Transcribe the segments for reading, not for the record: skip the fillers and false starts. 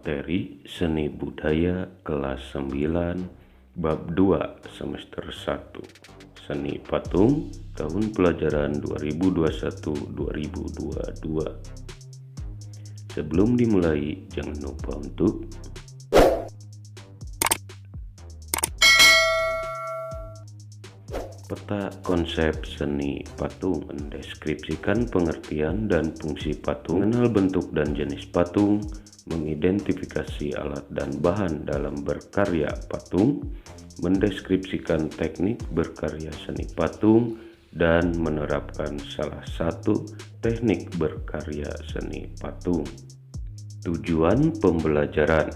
Materi Seni Budaya kelas 9 Bab 2 semester 1 Seni Patung tahun pelajaran 2021-2022. Sebelum dimulai, jangan lupa untuk peta konsep seni patung, mendeskripsikan pengertian dan fungsi patung, mengenal bentuk dan jenis patung, mengidentifikasi alat dan bahan dalam berkarya patung, mendeskripsikan teknik berkarya seni patung, dan menerapkan salah satu teknik berkarya seni patung. Tujuan pembelajaran: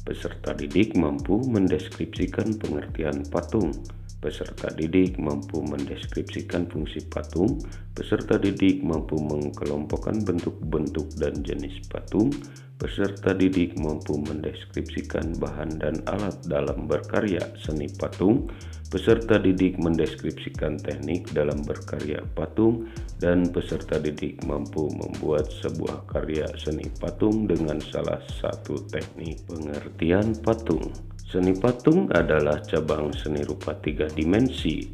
peserta didik mampu mendeskripsikan pengertian patung. Peserta didik mampu mendeskripsikan fungsi patung. Peserta didik mampu mengelompokkan bentuk-bentuk dan jenis patung. Peserta didik mampu mendeskripsikan bahan dan alat dalam berkarya seni patung. Peserta didik mendeskripsikan teknik dalam berkarya patung. Dan peserta didik mampu membuat sebuah karya seni patung dengan salah satu teknik. Pengertian patung: seni patung adalah cabang seni rupa 3 dimensi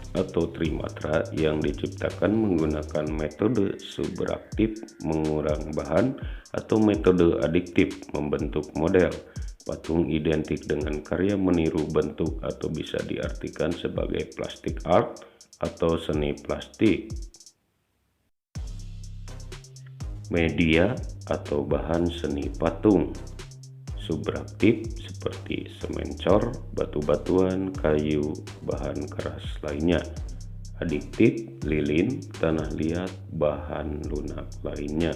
atau trimatra yang diciptakan menggunakan metode subtraktif mengurang bahan atau metode adiktif membentuk model. Patung identik dengan karya meniru bentuk atau bisa diartikan sebagai plastik art atau seni plastik. Media atau bahan seni patung: subtraktif seperti semen cor, batu-batuan, kayu, bahan keras lainnya. Adiktif, lilin, tanah liat, bahan lunak lainnya.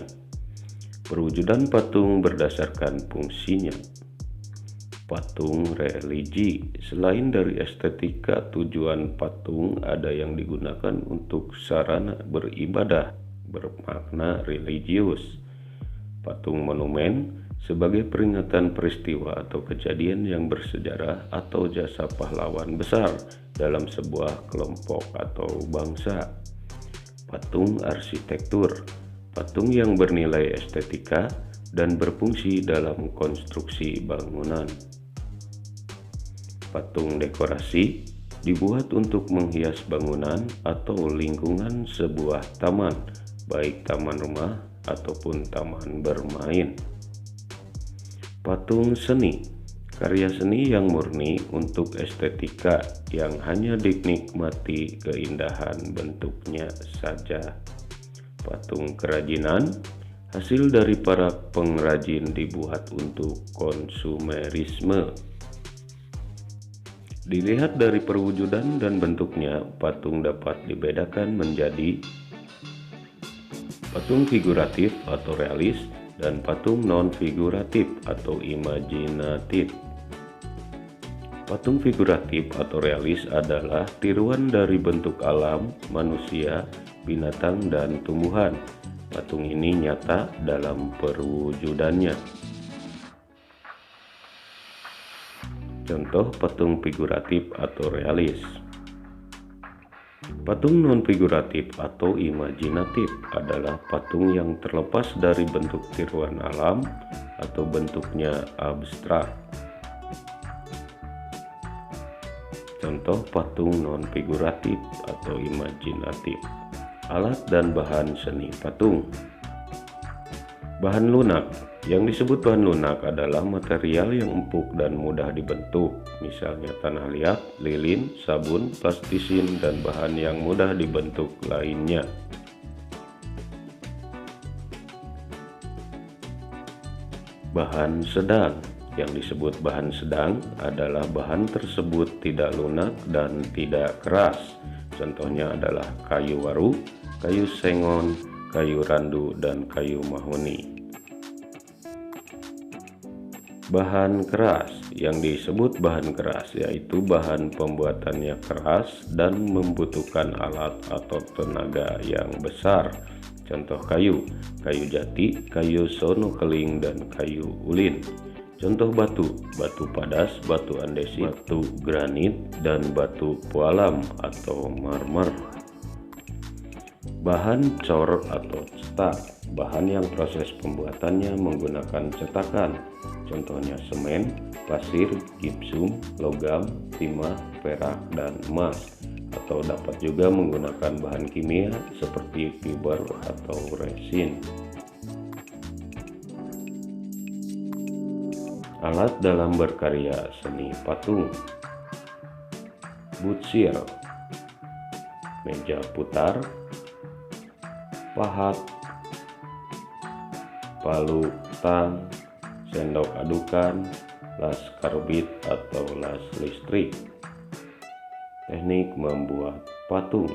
Perwujudan patung berdasarkan fungsinya. Patung religi: selain dari estetika, tujuan patung ada yang digunakan untuk sarana beribadah bermakna religius. Patung monumen sebagai peringatan peristiwa atau kejadian yang bersejarah atau jasa pahlawan besar dalam sebuah kelompok atau bangsa. Patung arsitektur: patung yang bernilai estetika dan berfungsi dalam konstruksi bangunan. Patung dekorasi: dibuat untuk menghias bangunan atau lingkungan sebuah taman, baik taman rumah ataupun taman bermain. Patung seni: karya seni yang murni untuk estetika yang hanya dinikmati keindahan bentuknya saja. Patung kerajinan: hasil dari para pengrajin dibuat untuk konsumerisme. Dilihat dari perwujudan dan bentuknya, patung dapat dibedakan menjadi patung figuratif atau realis dan patung non-figuratif atau imajinatif. Patung figuratif atau realis adalah tiruan dari bentuk alam, manusia, binatang, dan tumbuhan. Patung ini nyata dalam perwujudannya. Contoh patung figuratif atau realis. Patung non-figuratif atau imajinatif adalah patung yang terlepas dari bentuk tiruan alam atau bentuknya abstrak. Contoh patung non-figuratif atau imajinatif. Alat dan bahan seni patung. Bahan lunak: yang disebut bahan lunak adalah material yang empuk dan mudah dibentuk, misalnya tanah liat, lilin, sabun, plastisin, dan bahan yang mudah dibentuk lainnya. Bahan sedang: yang disebut bahan sedang adalah bahan tersebut tidak lunak dan tidak keras. Contohnya adalah kayu waru, kayu sengon, kayu randu, dan kayu mahoni. Bahan keras: yang disebut bahan keras yaitu bahan pembuatannya keras dan membutuhkan alat atau tenaga yang besar. Contoh kayu jati, kayu sono keling, dan kayu ulin. Contoh batu padas, batu andesit, batu granit, dan batu pualam atau marmer. Bahan cor atau cetak: bahan yang proses pembuatannya menggunakan cetakan. contohnya semen, pasir, gipsum, logam, timah, perak, dan emas, atau dapat juga menggunakan bahan kimia seperti fiber atau resin. Alat dalam berkarya seni patung: butsir, meja putar, pahat, palu, tang, sendok adukan, las karbit atau las listrik. Teknik membuat patung.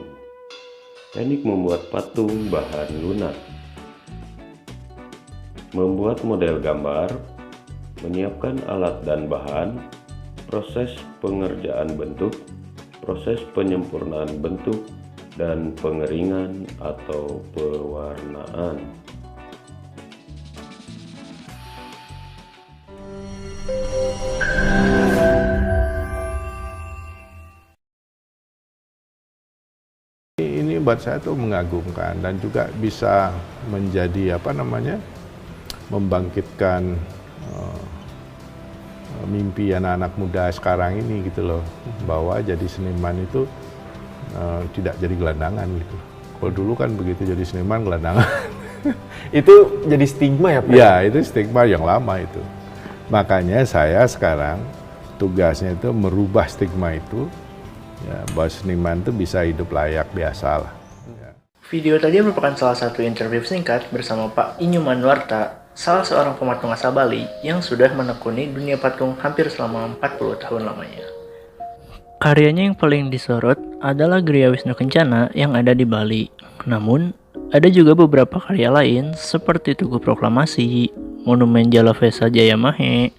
Teknik membuat patung bahan lunak: membuat model gambar, menyiapkan alat dan bahan, proses pengerjaan bentuk, proses penyempurnaan bentuk, dan pengeringan atau pewarnaan. Ini buat saya tuh mengagumkan dan juga bisa menjadi membangkitkan mimpi anak-anak muda sekarang ini gitu loh, bahwa jadi seniman itu tidak jadi gelandangan gitu. Kalau dulu kan begitu jadi seniman gelandangan. Itu jadi stigma ya Pak? Ya, itu stigma yang lama itu. Makanya saya sekarang tugasnya itu merubah stigma itu, ya, bahwa seniman itu bisa hidup layak biasa lah. Ya. Video tadi merupakan salah satu interview singkat bersama Pak Inyo Manuarta, salah seorang pematung asal Bali yang sudah menekuni dunia patung hampir selama 40 tahun lamanya. Karyanya yang paling disorot adalah Gria Wisnu Kencana yang ada di Bali. Namun, ada juga beberapa karya lain seperti Tugu Proklamasi, Monumen Jalavesa Jayamahe,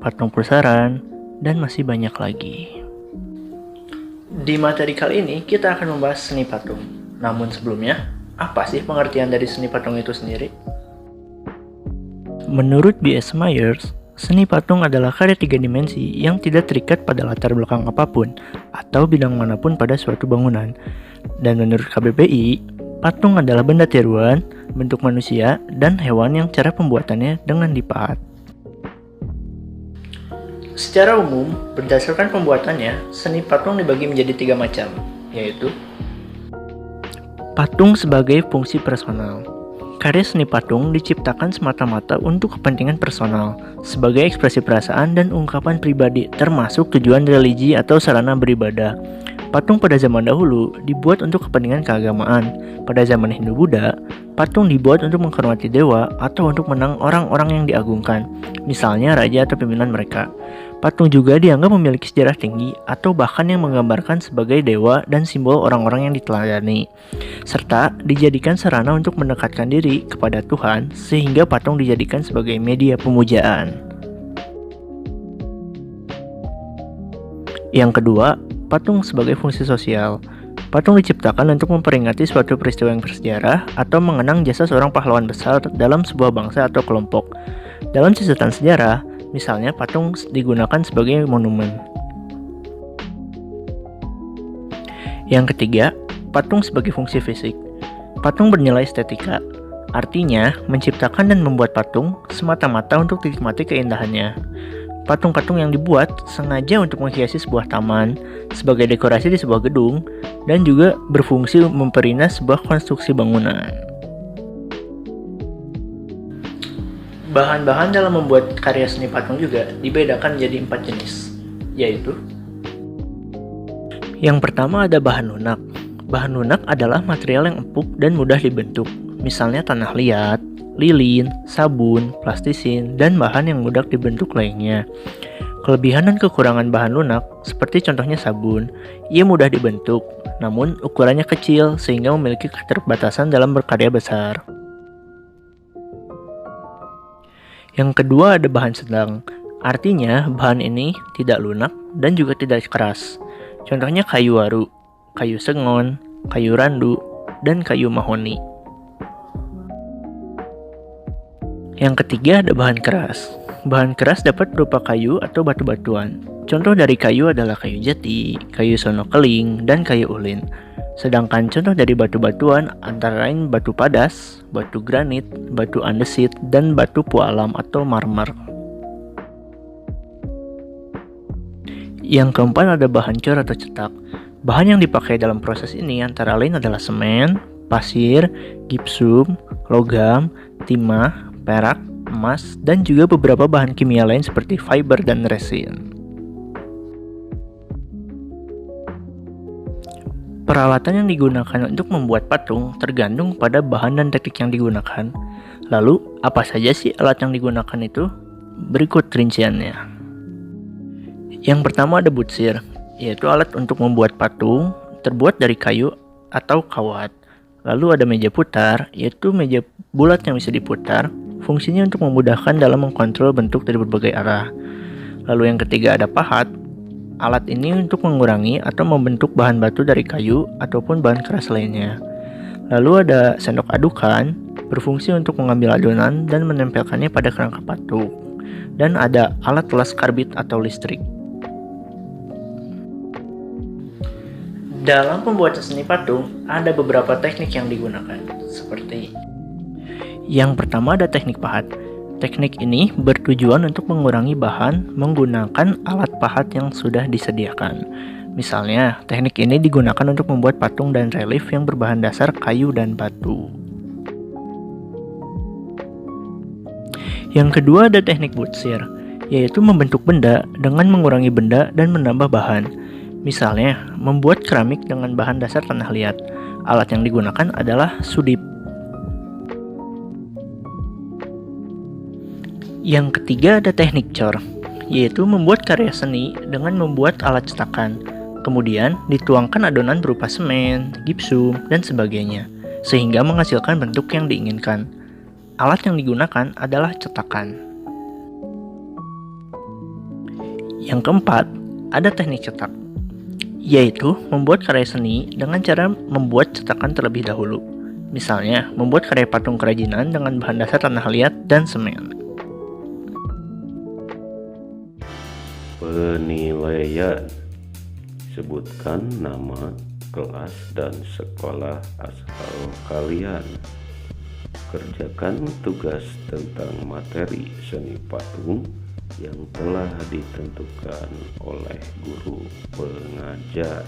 Patung Pusaran, dan masih banyak lagi. Di materi kali ini kita akan membahas seni patung. Namun sebelumnya, apa sih pengertian dari seni patung itu sendiri? Menurut B.S. Myers, seni patung adalah karya 3 dimensi yang tidak terikat pada latar belakang apapun atau bidang manapun pada suatu bangunan. Dan menurut KBBI, patung adalah benda tiruan, bentuk manusia, dan hewan yang cara pembuatannya dengan dipahat. Secara umum, berdasarkan pembuatannya, seni patung dibagi menjadi 3 macam, yaitu patung sebagai fungsi personal. Karya seni patung diciptakan semata-mata untuk kepentingan personal, sebagai ekspresi perasaan dan ungkapan pribadi, termasuk tujuan religi atau sarana beribadah. Patung pada zaman dahulu dibuat untuk kepentingan keagamaan. Pada zaman Hindu-Buddha, patung dibuat untuk menghormati dewa atau untuk menang orang-orang yang diagungkan, misalnya raja atau pimpinan mereka. Patung juga dianggap memiliki sejarah tinggi atau bahkan yang menggambarkan sebagai dewa dan simbol orang-orang yang diteladani, serta dijadikan sarana untuk mendekatkan diri kepada Tuhan, sehingga patung dijadikan sebagai media pemujaan. Yang kedua, patung sebagai fungsi sosial. Patung diciptakan untuk memperingati suatu peristiwa yang bersejarah atau mengenang jasa seorang pahlawan besar dalam sebuah bangsa atau kelompok. Dalam catatan sejarah, misalnya patung digunakan sebagai monumen. Yang ketiga, patung sebagai fungsi fisik. Patung bernilai estetika, artinya menciptakan dan membuat patung semata-mata untuk dinikmati keindahannya. Patung-patung yang dibuat sengaja untuk menghiasi sebuah taman, sebagai dekorasi di sebuah gedung, dan juga berfungsi memperindah sebuah konstruksi bangunan. Bahan-bahan dalam membuat karya seni patung juga dibedakan menjadi 4 jenis, yaitu yang pertama ada bahan lunak. Bahan lunak adalah material yang empuk dan mudah dibentuk, misalnya tanah liat, lilin, sabun, plastisin, dan bahan yang mudah dibentuk lainnya. Kelebihan dan kekurangan bahan lunak, seperti contohnya sabun, ia mudah dibentuk, namun ukurannya kecil sehingga memiliki keterbatasan dalam berkarya besar. Yang kedua ada bahan sedang, artinya bahan ini tidak lunak dan juga tidak keras. Contohnya kayu waru, kayu sengon, kayu randu, dan kayu mahoni. Yang ketiga ada bahan keras. Bahan keras dapat berupa kayu atau batu-batuan. Contoh dari kayu adalah kayu jati, kayu sono keling, dan kayu ulin. Sedangkan contoh dari batu-batuan antara lain batu padas, batu granit, batu andesit, dan batu pualam atau marmer. Yang keempat ada bahan cor atau cetak. Bahan yang dipakai dalam proses ini antara lain adalah semen, pasir, gipsum, logam, timah, perak, emas, dan juga beberapa bahan kimia lain seperti fiber dan resin. Peralatan yang digunakan untuk membuat patung tergantung pada bahan dan teknik yang digunakan. Lalu, apa saja sih alat yang digunakan itu? Berikut rinciannya. Yang pertama ada butsir, yaitu alat untuk membuat patung terbuat dari kayu atau kawat. Lalu ada meja putar, yaitu meja bulat yang bisa diputar, fungsinya untuk memudahkan dalam mengkontrol bentuk dari berbagai arah. Lalu yang ketiga ada pahat. Alat ini untuk mengurangi atau membentuk bahan batu dari kayu ataupun bahan keras lainnya. Lalu ada sendok adukan, berfungsi untuk mengambil adonan dan menempelkannya pada kerangka patung. Dan ada alat las karbit atau listrik. Dalam pembuatan seni patung, ada beberapa teknik yang digunakan, seperti yang pertama ada teknik pahat. Teknik ini bertujuan untuk mengurangi bahan menggunakan alat pahat yang sudah disediakan. Misalnya, teknik ini digunakan untuk membuat patung dan relief yang berbahan dasar kayu dan batu. Yang kedua ada teknik butsir, yaitu membentuk benda dengan mengurangi benda dan menambah bahan. Misalnya, membuat keramik dengan bahan dasar tanah liat. Alat yang digunakan adalah sudip. Yang ketiga ada teknik cor, yaitu membuat karya seni dengan membuat alat cetakan. Kemudian dituangkan adonan berupa semen, gipsum, dan sebagainya, sehingga menghasilkan bentuk yang diinginkan. Alat yang digunakan adalah cetakan. Yang keempat, ada teknik cetak, yaitu membuat karya seni dengan cara membuat cetakan terlebih dahulu. Misalnya, membuat karya patung kerajinan dengan bahan dasar tanah liat dan semen. Penilaian. Sebutkan nama, kelas, dan sekolah asal kalian. Kerjakan tugas tentang materi seni patung yang telah ditentukan oleh guru pengajar.